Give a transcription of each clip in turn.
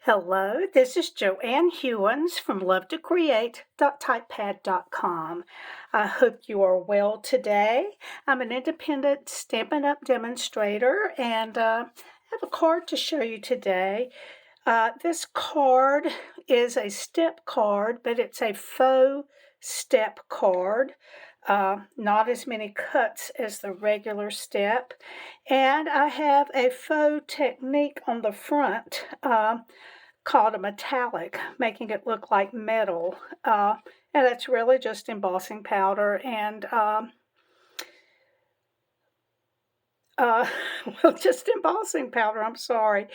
Hello, this is Joanne Hewins from LoveToCreate.typepad.com. I hope you are well today. I'm an independent Stampin' Up! Demonstrator and I have a card to show you today. This card is a step card, but it's a faux step card. Not as many cuts as the regular step. And I have a faux technique on the front called a metallic, making it look like metal. And that's really just embossing powder and well, just embossing powder, I'm sorry.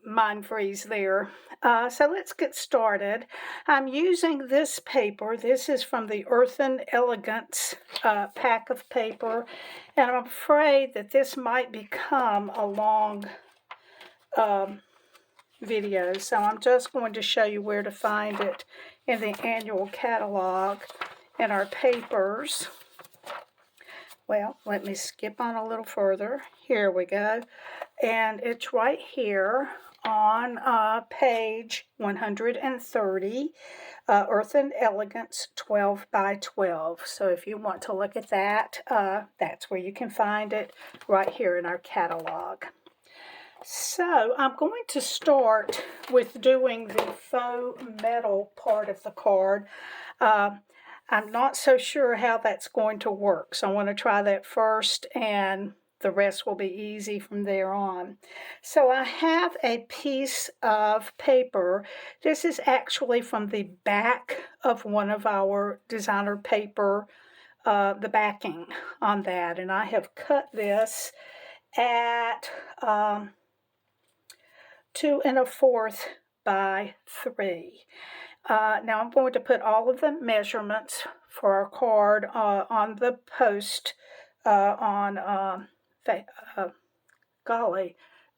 Mind freeze there. So let's get started. I'm using this paper. This is from the Earthen Elegance pack of paper, and I'm afraid that this might become a long video, so I'm just going to show you where to find it in the annual catalog in our papers. Well, let me skip on a little further. Here we go. And it's right here on page 130, Earthen Elegance 12 by 12. So if you want to look at that, that's where you can find it, right here in our catalog. So I'm going to start with doing the faux metal part of the card. I'm not so sure how that's going to work, so I want to try that first, and the rest will be easy from there on. So I have a piece of paper. This is actually from the back of one of our designer paper, the backing on that, and I have cut this at 2 1/4 by 3. Now I'm going to put all of the measurements for our card on the post on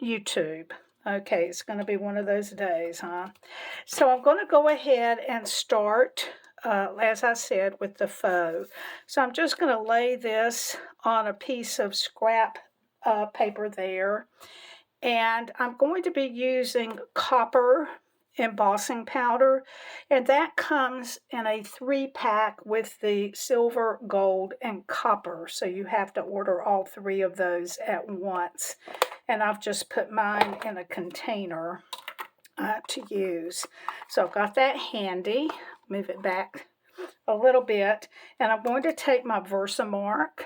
YouTube. Okay, it's going to be one of those days, huh? So I'm going to go ahead and start, as I said, with the faux. So I'm just going to lay this on a piece of scrap paper there. And I'm going to be using copper embossing powder, and that comes in a 3-pack with the silver, gold, and copper, so you have to order all 3 of those at once. And I've just put mine in a container to use. So I've got that handy. Move it back a little bit, and I'm going to take my Versamark,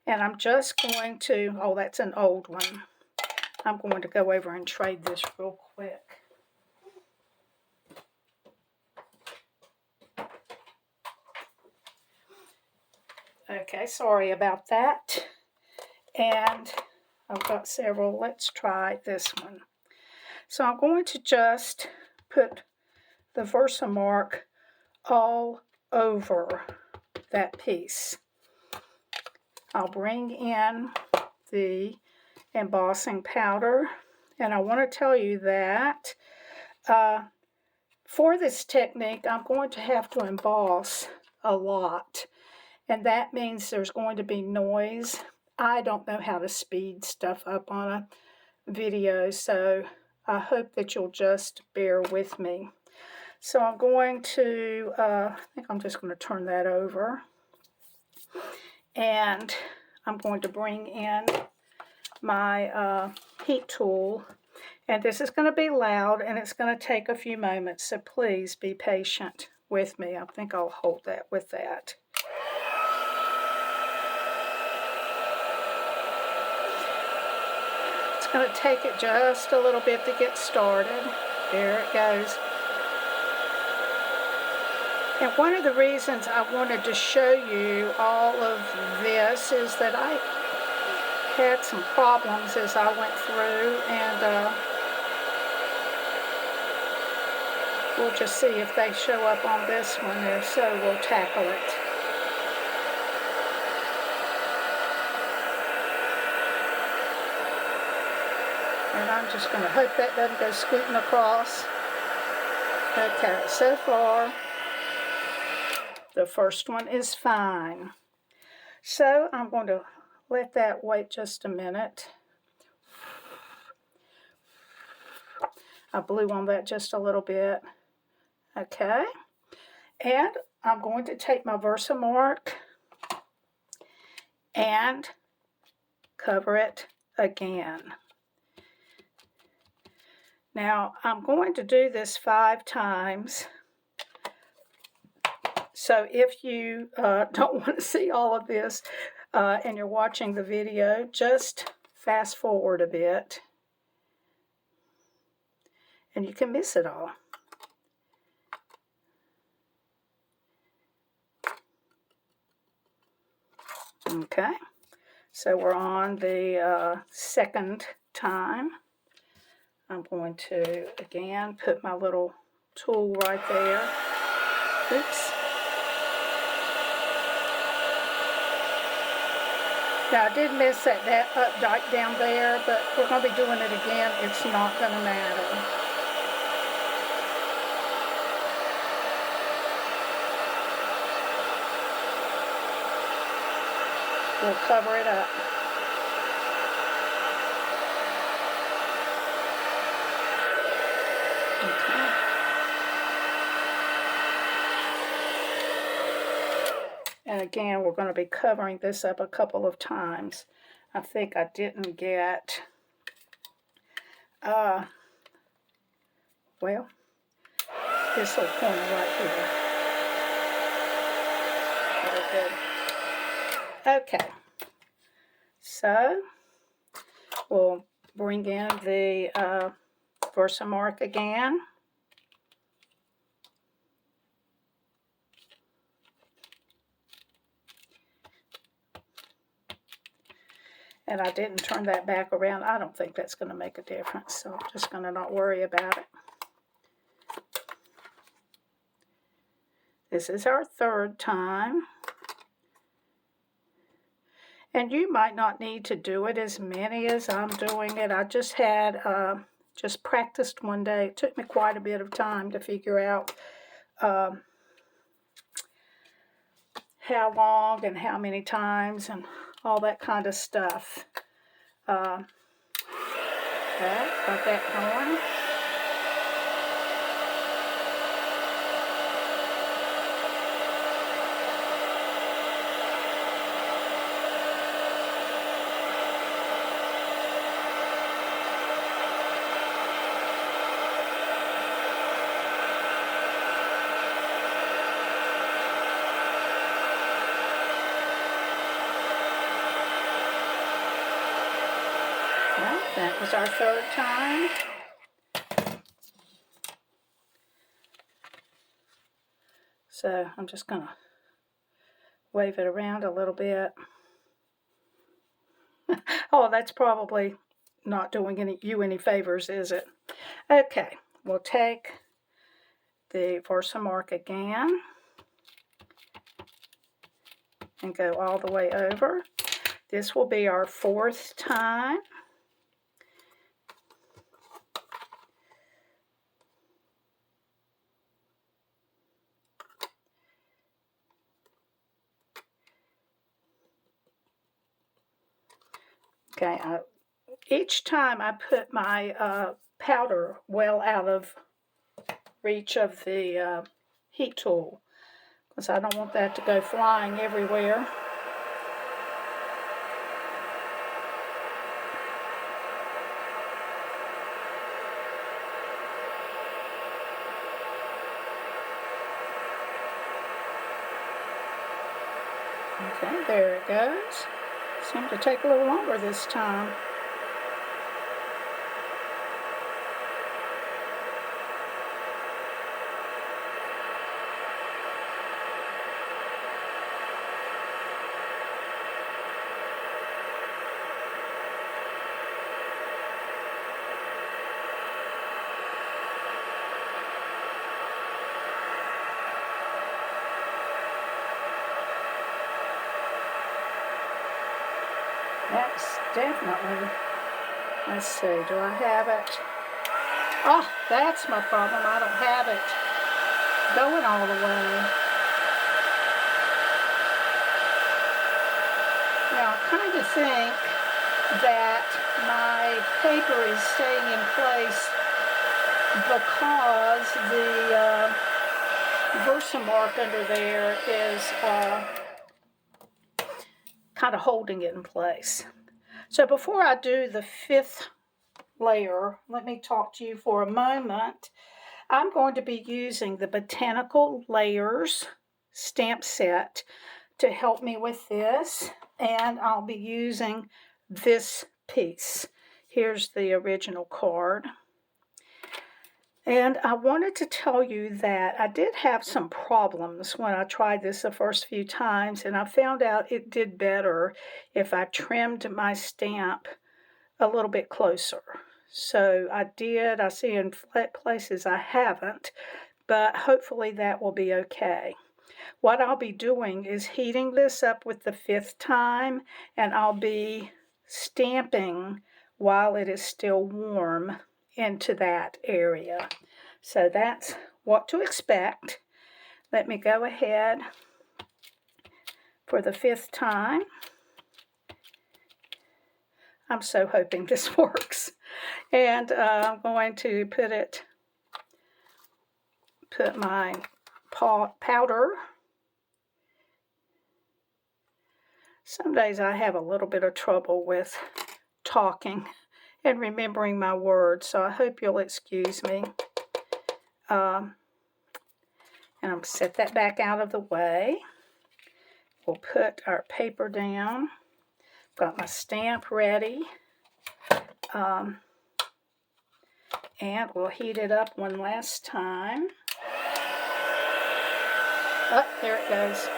and I'm just going to, oh, that's an old one. I'm going to go over and trade this real quick. Okay, sorry about that. And I've got several. Let's try this one. So I'm going to just put the Versamark all over that piece. I'll bring in the embossing powder, and I want to tell you that for this technique I'm going to have to emboss a lot, and that means there's going to be noise. I don't know how to speed stuff up on a video, so I hope that you'll just bear with me. So I'm going to, I think I'm just going to turn that over, and I'm going to bring in my heat tool, and this is going to be loud and it's going to take a few moments, so please be patient with me. I think I'll hold that with that. It's going to take it just a little bit to get started. There it goes. And one of the reasons I wanted to show you all of this is that I had some problems as I went through, and we'll just see if they show up on this one. If so, we'll tackle it. And I'm just going to hope that doesn't go scooting across. Okay, so far the first one is fine. So I'm going to let that wait just a minute. I blew on that just a little bit. Okay. And I'm going to take my Versamark and cover it again. Now, I'm going to do this 5 times. So if you don't want to see all of this and you're watching the video, just fast forward a bit and you can miss it all. Okay, so we're on the second time. I'm going to, again, put my little tool right there. Oops. Now, I did mess that up down there, but we're going to be doing it again. It's not going to matter. We'll cover it up. Okay. And again, we're going to be covering this up a couple of times. I think I didn't get, well, this little corner right here. Very good. Okay, so we'll bring in the Versamark again. And I didn't turn that back around. I don't think that's going to make a difference, so I'm just going to not worry about it. This is our 3rd time. And you might not need to do it as many as I'm doing it. I just had, just practiced one day. It took me quite a bit of time to figure out how long and how many times and all that kind of stuff. Okay, got that going. That was our 3rd time. So I'm just going to wave it around a little bit. Oh, that's probably not doing you any favors, is it? Okay, we'll take the Versamark again and go all the way over. This will be our 4th time. Okay, each time I put my powder well out of reach of the heat tool, because I don't want that to go flying everywhere. Okay, there it goes. Seemed to take a little longer this time. That's definitely, let's see, do I have it? Oh, that's my problem. I don't have it going all the way. Now, I kind of think that my paper is staying in place because the Versamark under there is kind of holding it in place. So before I do the 5th layer, let me talk to you for a moment. I'm going to be using the Botanical Layers stamp set to help me with this, and I'll be using this piece. Here's the original card. And I wanted to tell you that I did have some problems when I tried this the first few times, and I found out it did better if I trimmed my stamp a little bit closer. So I did. I see in flat places I haven't, but hopefully that will be okay. What I'll be doing is heating this up with the 5th time, and I'll be stamping while it is still warm into that area. So that's what to expect. Let me go ahead for the 5th time. I'm so hoping this works. And I'm going to put my powder. Some days I have a little bit of trouble with talking and remembering my words, so I hope you'll excuse me. And I'm going to set that back out of the way. We'll put our paper down. Got my stamp ready. And we'll heat it up one last time. Oh, there it goes.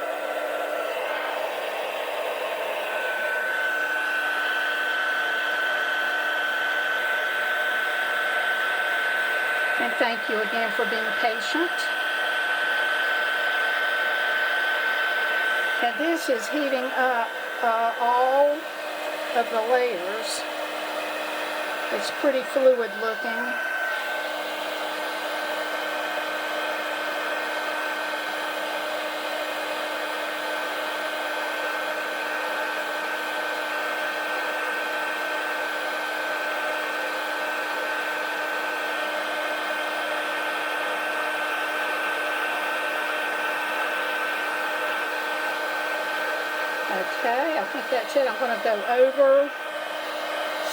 And thank you again for being patient. And this is heating up all of the layers. It's pretty fluid looking. Okay, I think that's it. I'm going to go over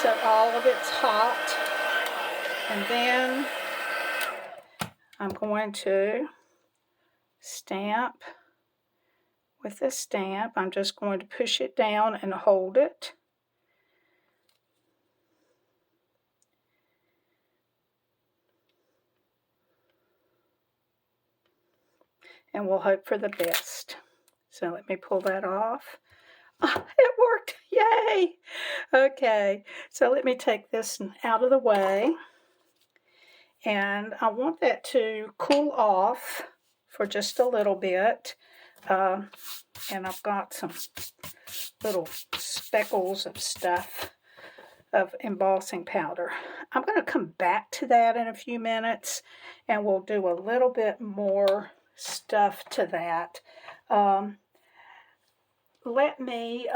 so all of it's hot. And then I'm going to stamp with the stamp. I'm just going to push it down and hold it. And we'll hope for the best. So let me pull that off. Oh, it worked! Yay! Okay, so let me take this out of the way. And I want that to cool off for just a little bit. And I've got some little speckles of stuff of embossing powder. I'm going to come back to that in a few minutes, and we'll do a little bit more stuff to that. Let me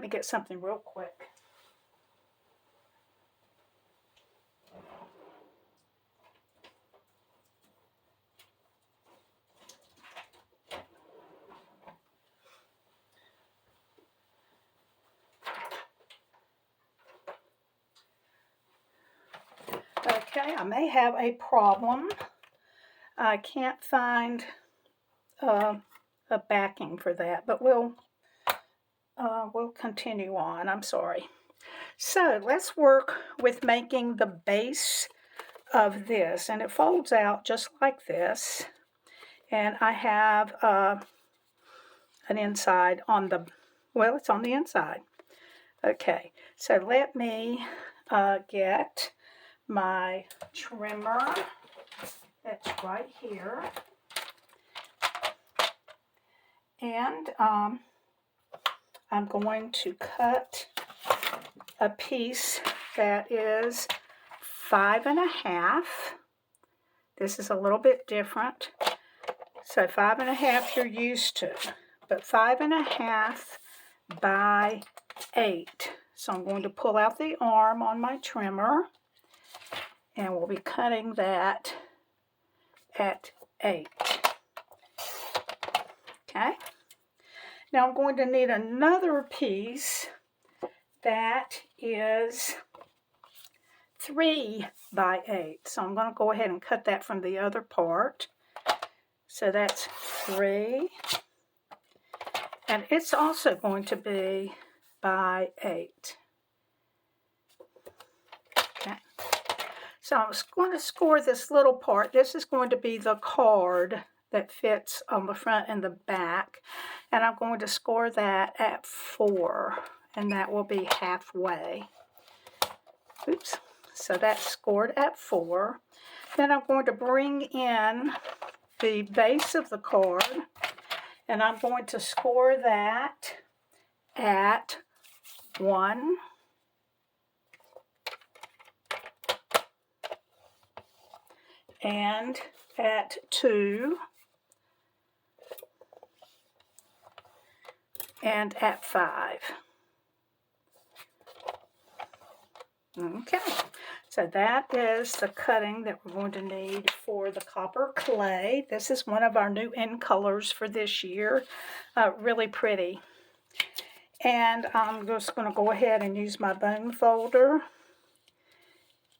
get something real quick. Okay, I may have a problem. I can't find a backing for that, but we'll continue on. I'm sorry. So let's work with making the base of this, and it folds out just like this. And I have an inside on the, well, it's on the inside. Okay, so let me get my trimmer. That's right here. And I'm going to cut a piece that is 5 1/2. This is a little bit different. So 5 1/2 you're used to, but 5 1/2 by 8. So I'm going to pull out the arm on my trimmer, and we'll be cutting that at 8. Okay. Now I'm going to need another piece that is 3 by 8. So I'm going to go ahead and cut that from the other part. So that's 3. And it's also going to be by 8. Okay. So I'm going to score this little part. This is going to be the card that fits on the front and the back. And I'm going to score that at 4. And that will be halfway. Oops. So that's scored at 4. Then I'm going to bring in the base of the card. And I'm going to score that at 1. And at 2. And at 5. Okay, so that is the cutting that we're going to need for the copper clay. This is one of our new in colors for this year. Really pretty. And I'm just going to go ahead and use my bone folder.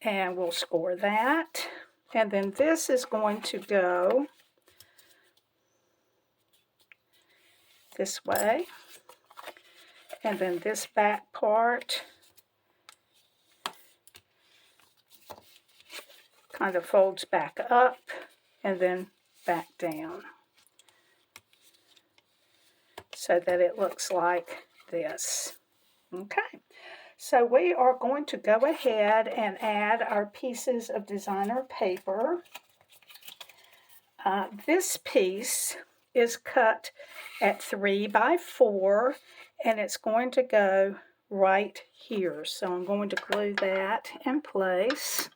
And we'll score that. And then this is going to go this way. And then this back part kind of folds back up and then back down so that it looks like this. Okay, so we are going to go ahead and add our pieces of designer paper. This piece is cut at 3 by 4 and it's going to go right here. So I'm going to glue that in place.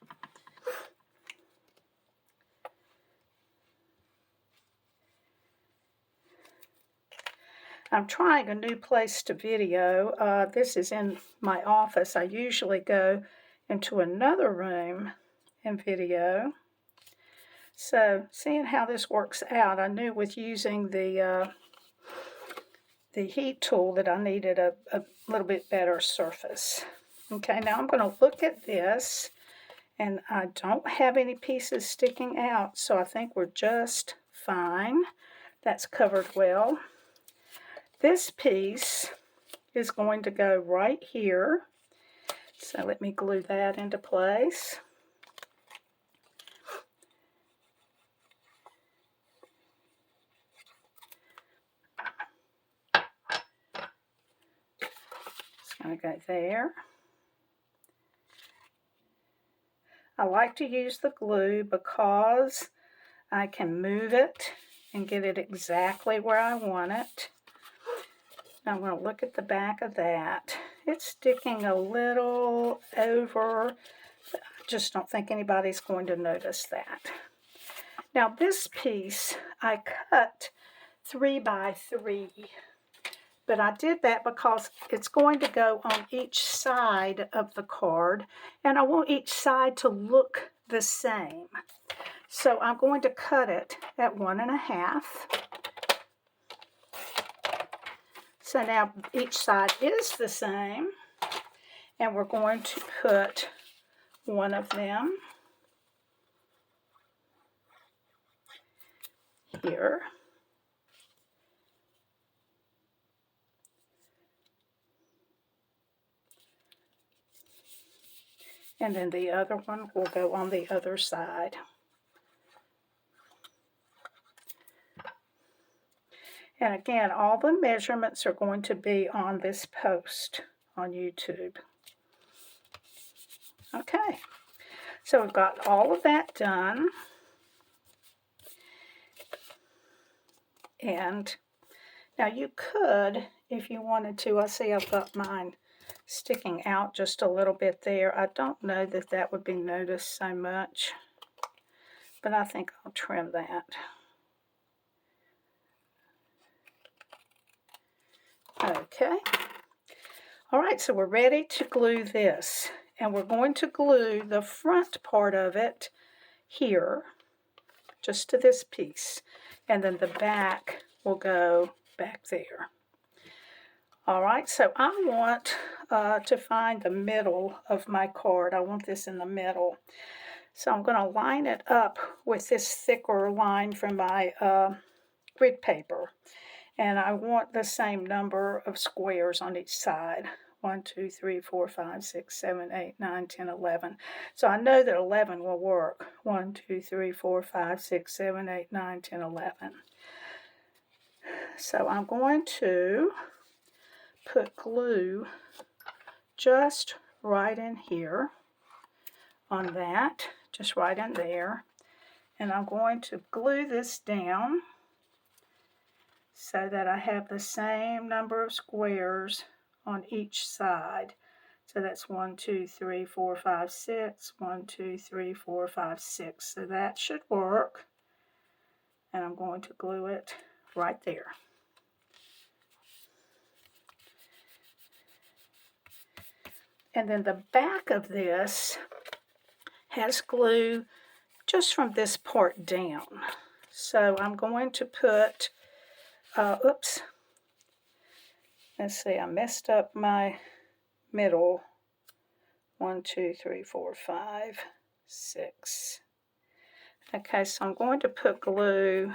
I'm trying a new place to video. This is in my office. I usually go into another room and video. So seeing how this works out, I knew with using the heat tool that I needed a little bit better surface. Okay, now I'm going to look at this, and I don't have any pieces sticking out, so I think we're just fine. That's covered well. This piece is going to go right here. So let me glue that into place. It's going to go there. I like to use the glue because I can move it and get it exactly where I want it. Now I'm going to look at the back of that. It's sticking a little over. I just don't think anybody's going to notice that. Now this piece I cut 3 by 3. But I did that because it's going to go on each side of the card. And I want each side to look the same. So I'm going to cut it at 1.5. So now each side is the same, and we're going to put one of them here. And then the other one will go on the other side. And again, all the measurements are going to be on this post on YouTube. Okay, so we've got all of that done. And now you could, if you wanted to, I see I've got mine sticking out just a little bit there. I don't know that that would be noticed so much, but I think I'll trim that. Okay. All right, so we're ready to glue this. and we're going to glue the front part of it here, just to this piece, and then the back will go back there. All right, so I want to find the middle of my card. I want this in the middle. So I'm going to line it up with this thicker line from my grid paper. And I want the same number of squares on each side. 1, 2, 3, 4, 5, 6, 7, 8, 9, 10, 11. So I know that 11 will work. 1, 2, 3, 4, 5, 6, 7, 8, 9, 10, 11. So I'm going to put glue just right in here on that, just right in there. And I'm going to glue this down so that I have the same number of squares on each side. So that's 1, 2, 3, 4, 5, 6. 1, 2, 3, 4, 5, 6. So that should work. And I'm going to glue it right there. And then the back of this has glue just from this part down. So I'm going to put, oops, let's see, I messed up my middle. 1, 2, 3, 4, 5, 6. Okay, so I'm going to put glue,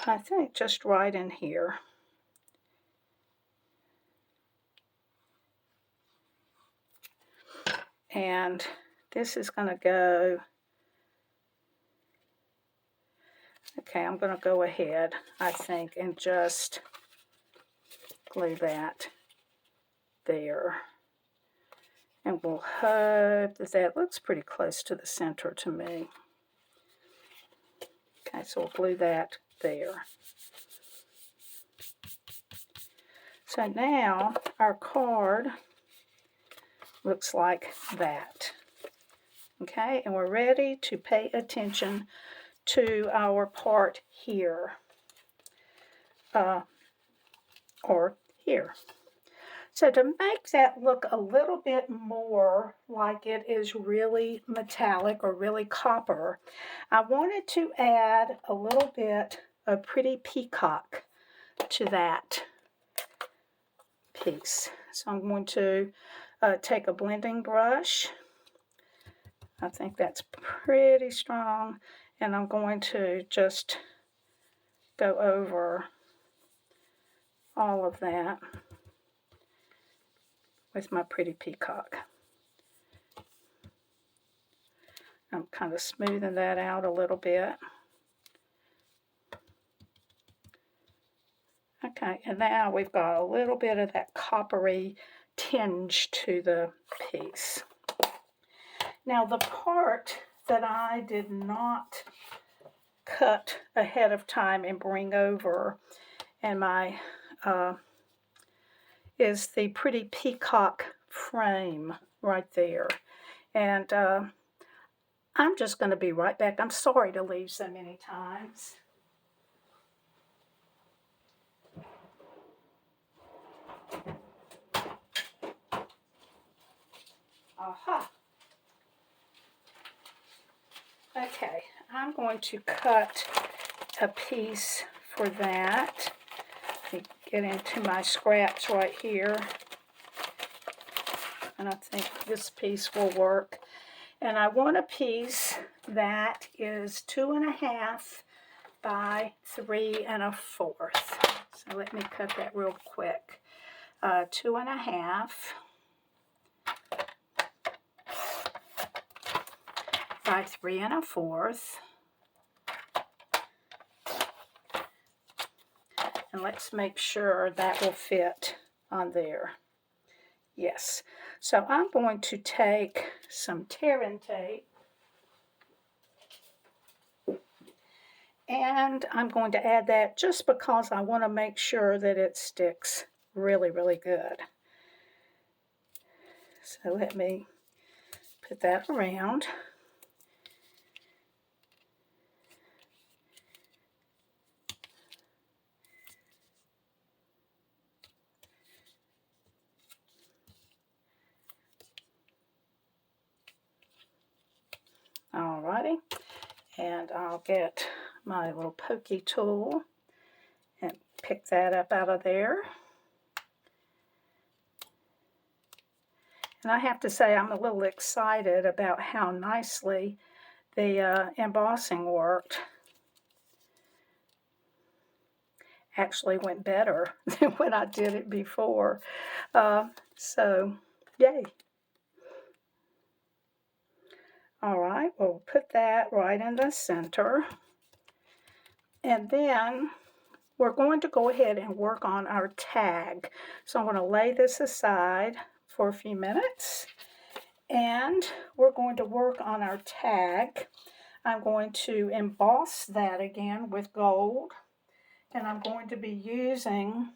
I think, just right in here. And this is going to go, okay, I'm going to go ahead, I think, and just glue that there. And we'll hope that that looks pretty close to the center to me. Okay, so we'll glue that there. So now our card looks like that. Okay, and we're ready to pay attention to our part here, or here. So to make that look a little bit more like it is really metallic or really copper, I wanted to add a little bit of pretty peacock to that piece. So I'm going to take a blending brush. I think that's pretty strong, and I'm going to just go over all of that with my pretty peacock. I'm kind of smoothing that out a little bit. Okay, and now we've got a little bit of that coppery tinge to the piece. Now the part that I did not cut ahead of time and bring over and my is the pretty peacock frame right there. And I'm just going to be right back. I'm sorry to leave so many times. Aha. Okay, I'm going to cut a piece for that. Let me get into my scraps right here. And I think this piece will work. And I want a piece that is 2.5 by 3 1/4. So let me cut that real quick. 2.5 by 3 1/4. And let's make sure that will fit on there. Yes. So I'm going to take some tearing tape and I'm going to add that just because I want to make sure that it sticks really, really good. So let me put that around. everybody. And I'll get my little pokey tool and pick that up out of there. And I have to say I'm a little excited about how nicely the embossing worked. Actually went better than when I did it before. So, yay. All right, we'll put that right in the center. And then we're going to go ahead and work on our tag. So I'm going to lay this aside for a few minutes. And we're going to work on our tag. I'm going to emboss that again with gold. And I'm going to be using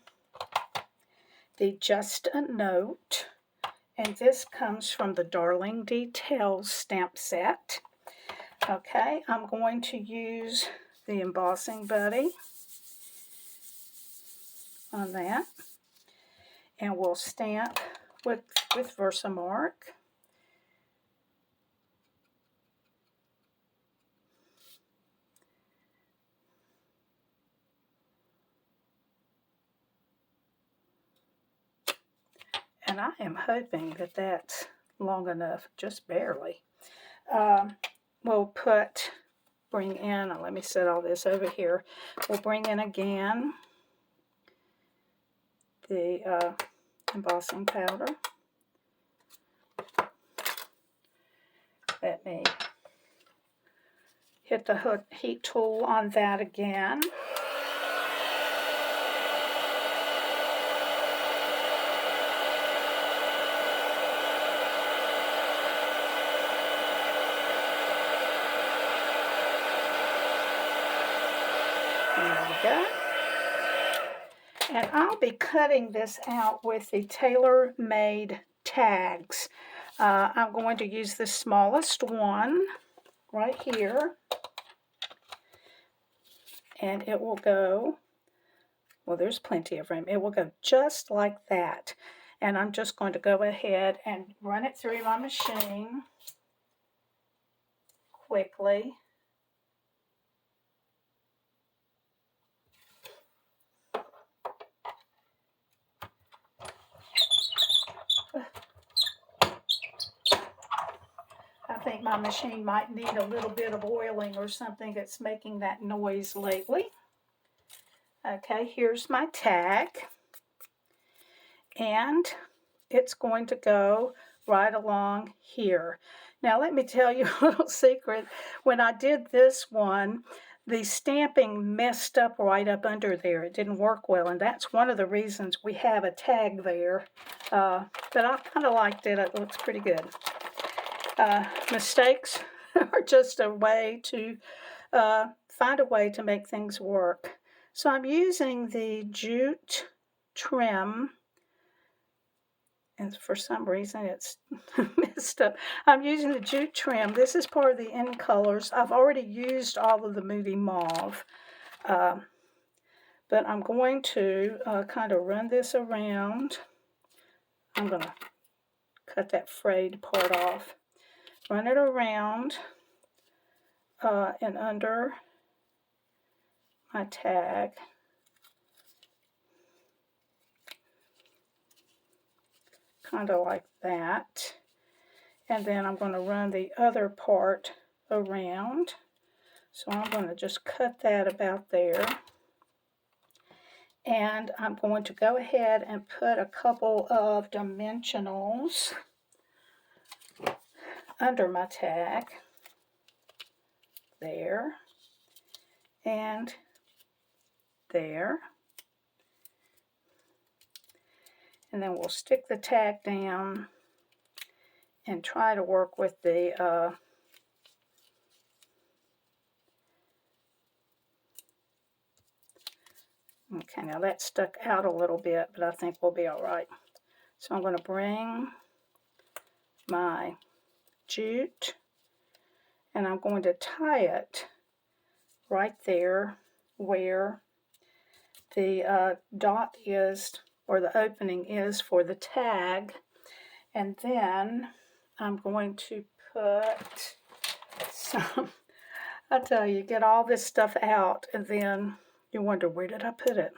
the Just a Note. And this comes from the Darling Details stamp set. Okay, I'm going to use the embossing buddy on that. And we'll stamp with Versamark. And I am hoping that that's long enough, just barely. We'll bring in, let me set all this over here. We'll bring in again the embossing powder. Let me hit the heat tool on that again. There we go. And I'll be cutting this out with the tailor-made tags. I'm going to use the smallest one right here. And it will go, well, there's plenty of room. It will go just like that. And I'm just going to go ahead and run it through my machine quickly. I think my machine might need a little bit of oiling or something that's making that noise lately. Okay, here's my tag. And it's going to go right along here. Now let me tell you a little secret. When I did this one, the stamping messed up right up under there. It didn't work well, and that's one of the reasons we have a tag there. But I kind of liked it. It looks pretty good. Mistakes are just a way to find a way to make things work. So I'm using the jute trim, and for some reason it's messed up. I'm using the jute trim. This is part of the In Colors. I've already used all of the Moody Mauve, but I'm going to kind of run this around. I'm going to cut that frayed part off. Run it around and under my tag. Kind of like that. And then I'm going to run the other part around. So I'm going to just cut that about there. And I'm going to go ahead and put a couple of dimensionals under my tag. There. And there. And then we'll stick the tag down and try to work with the okay, now that stuck out a little bit, but I think we'll be all right. So I'm going to bring my jute and I'm going to tie it right there where the dot is, or the opening is for the tag. And then I'm going to put some I tell you, get all this stuff out and then you wonder, where did I put it?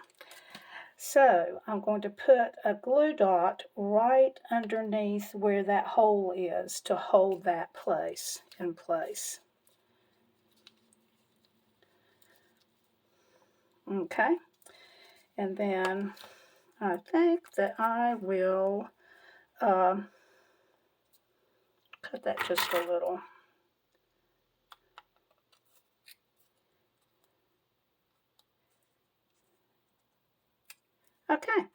So I'm going to put a glue dot right underneath where that hole is to hold that in place. Okay, and then I think that I will cut that just a little. Okay,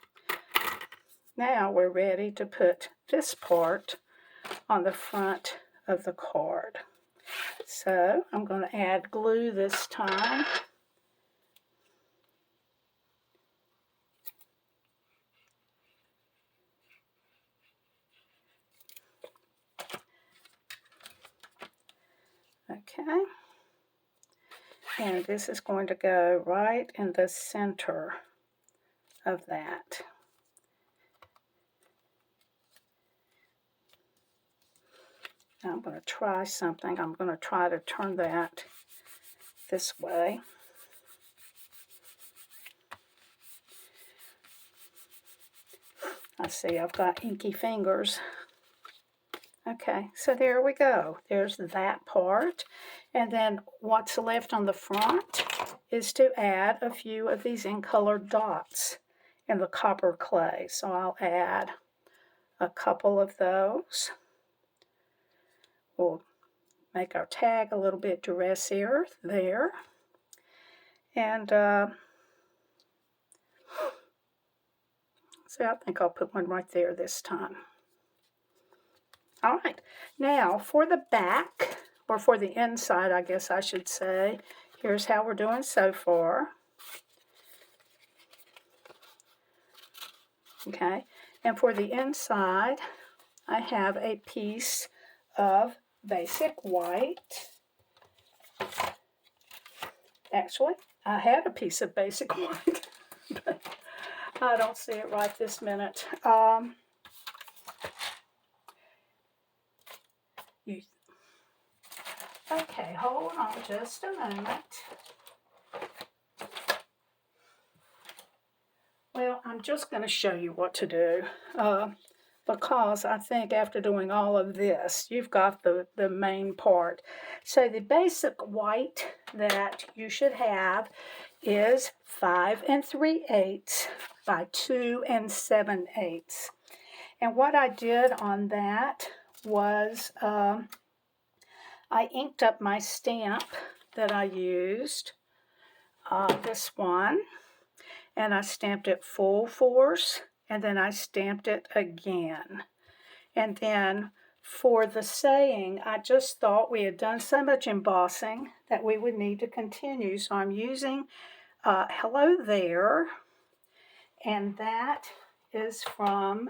now we're ready to put this part on the front of the card. So I'm going to add glue this time. Okay, and this is going to go right in the center of that. Now I'm going to try something. I'm going to try to turn that this way. I see I've got inky fingers. Okay, so there we go. There's that part. And then what's left on the front is to add a few of these in colored dots in the copper clay. So I'll add a couple of those. We'll make our tag a little bit dressier there. And so I think I'll put one right there this time. All right, now for the back, or for the inside, I guess I should say, here's how we're doing so far. Okay, and for the inside, I have a piece of basic white. Actually, I had a piece of basic white, but I don't see it right this minute. Okay, hold on just a moment. Well, I'm just going to show you what to do, because I think after doing all of this, you've got the main part. So the basic white that you should have is 5 3/8 by 2 7/8. And what I did on that was I inked up my stamp that I used, this one, and I stamped it full force, and then I stamped it again. And then for the saying, I just thought we had done so much embossing that we would need to continue. So I'm using Hello There, and that is from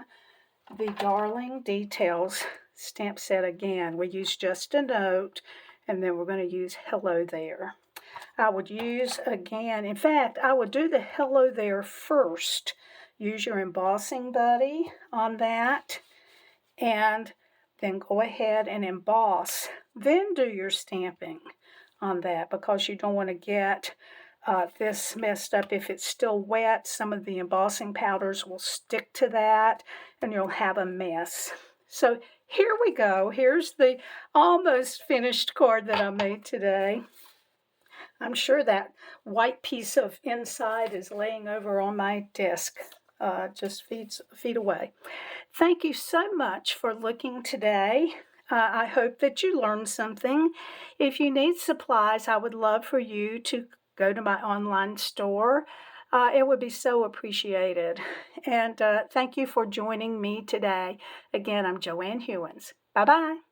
the Darling Details stamp set again. We use Just a Note, and then we're going to use Hello There. I would use again, in fact, I would do the Hello There first. Use your embossing buddy on that, and then go ahead and emboss. Then do your stamping on that, because you don't want to get this messed up. If it's still wet, some of the embossing powders will stick to that, and you'll have a mess. So here we go. Here's the almost finished card that I made today. I'm sure that white piece of inside is laying over on my desk, just feet away. Thank you so much for looking today. I hope that you learned something. If you need supplies, I would love for you to go to my online store. It would be so appreciated. And thank you for joining me today. Again, I'm Joanne Hewins. Bye-bye.